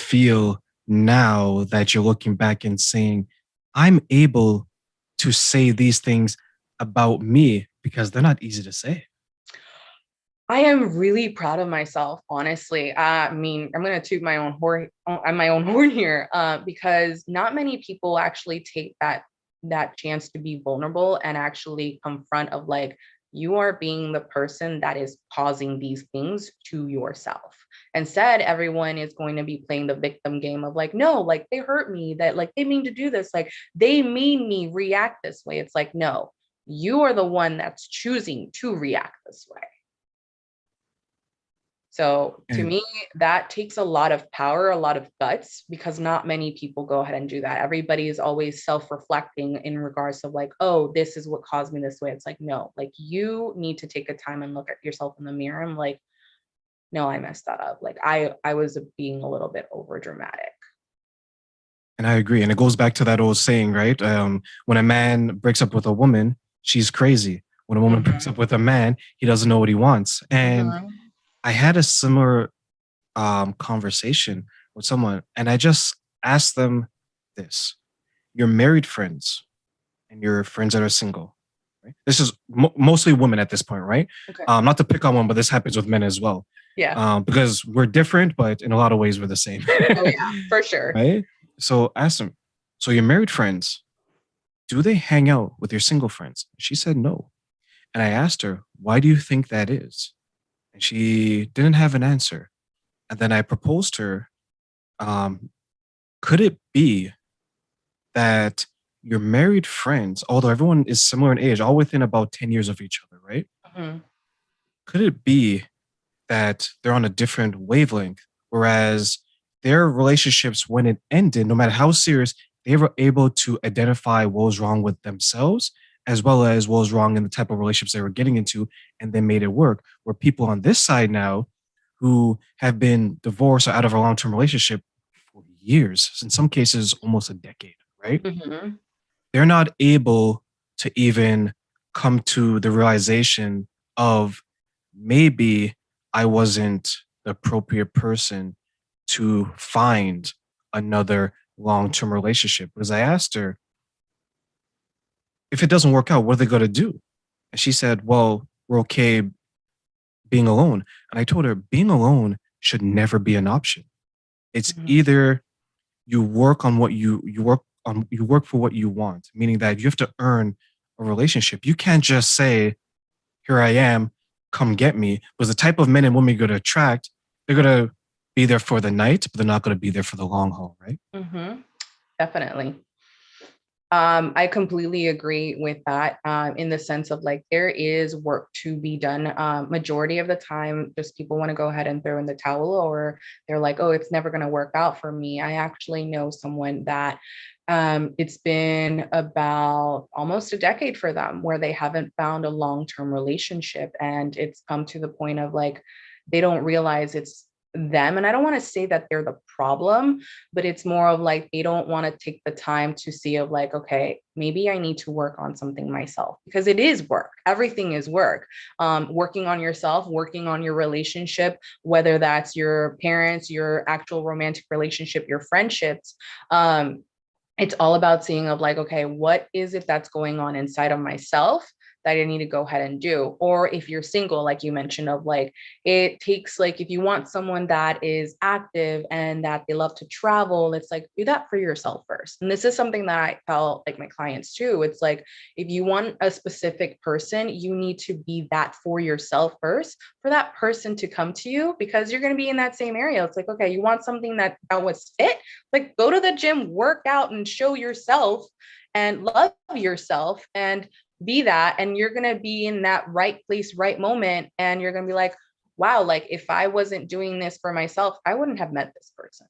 feel now that you're looking back and saying, I'm able to say these things about me because they're not easy to say? I am really proud of myself, honestly. I mean, I'm gonna toot my own horn on my own horn here, because not many people actually take that chance to be vulnerable and actually confront of like you are being the person that is causing these things to yourself. Instead, everyone is going to be playing the victim game of like, no, like they hurt me, that like they mean to do this, like they made me react this way. It's like, no, you are the one that's choosing to react this way. So to And me, that takes a lot of power, a lot of guts, because not many people go ahead and do that. Everybody is always self-reflecting in regards to like, oh, this is what caused me this way. It's like, no, like you need to take a time and look at yourself in the mirror. I'm like, no, I messed that up. Like I was being a little bit over dramatic. I agree. And it goes back to that old saying, right? When a man breaks up with a woman, she's crazy. When a woman breaks up Mm-hmm. with a man, he doesn't know what he wants. And Mm-hmm. I had a similar conversation with someone, and I just asked them this: your married friends and your friends that are single, right? This is mostly women at this point, right? Okay. Not to pick on one, but this happens with men as well, Yeah. because we're different, but in a lot of ways we're the same, Oh yeah, for sure. right? So ask them. So your married friends, do they hang out with your single friends? She said no, and I asked her, why do you think that is? And she didn't have an answer. And then I proposed to her, um, could it be that your married friends, although everyone is similar in age, all within about 10 years of each other, right? Mm-hmm. Could it be that they're on a different wavelength? Whereas their relationships, when it ended, no matter how serious, they were able to identify what was wrong with themselves as well as what was wrong in the type of relationships they were getting into, and they made it work. Where people on this side now who have been divorced or out of a long term relationship for years, in some cases, almost a decade, right? Mm-hmm. They're not able to even come to the realization of maybe I wasn't the appropriate person to find another long term relationship. Because I asked her, if it doesn't work out, what are they going to do? And she said, well, we're okay being alone. And I told her, being alone should never be an option. It's Mm-hmm. either you work on what you work for what you want, meaning that you have to earn a relationship. You can't just say, here I am, come get me. Because the type of men and women you're going to attract, they're going to be there for the night, but they're not going to be there for the long haul, right? Mm-hmm. Definitely. I completely agree with that, in the sense of like there is work to be done. Majority of the time, just people want to go ahead and throw in the towel, or they're like, oh, it's never going to work out for me. I actually know someone that it's been about almost a decade for them where they haven't found a long-term relationship. And it's come to the point of like, they don't realize it's them. And I don't want to say that they're the problem, but it's more of like they don't want to take the time to see of like, okay, maybe I need to work on something myself, because it is work. Everything is work. Working on yourself, working on your relationship, whether that's your parents, your actual romantic relationship, your friendships. It's all about seeing of like, okay, what is it that's going on inside of myself that I need to go ahead and do? Or if you're single, like you mentioned, of like, it takes like, if you want someone that is active and that they love to travel, it's like, do that for yourself first. And this is something that I tell like my clients too. It's like, if you want a specific person, you need to be that for yourself first, for that person to come to you, because you're going to be in that same area. It's like, okay, you want something that was fit, like go to the gym, work out and show yourself and love yourself and be that. And you're going to be in that right place, right moment. And you're going to be like, wow, like if I wasn't doing this for myself, I wouldn't have met this person.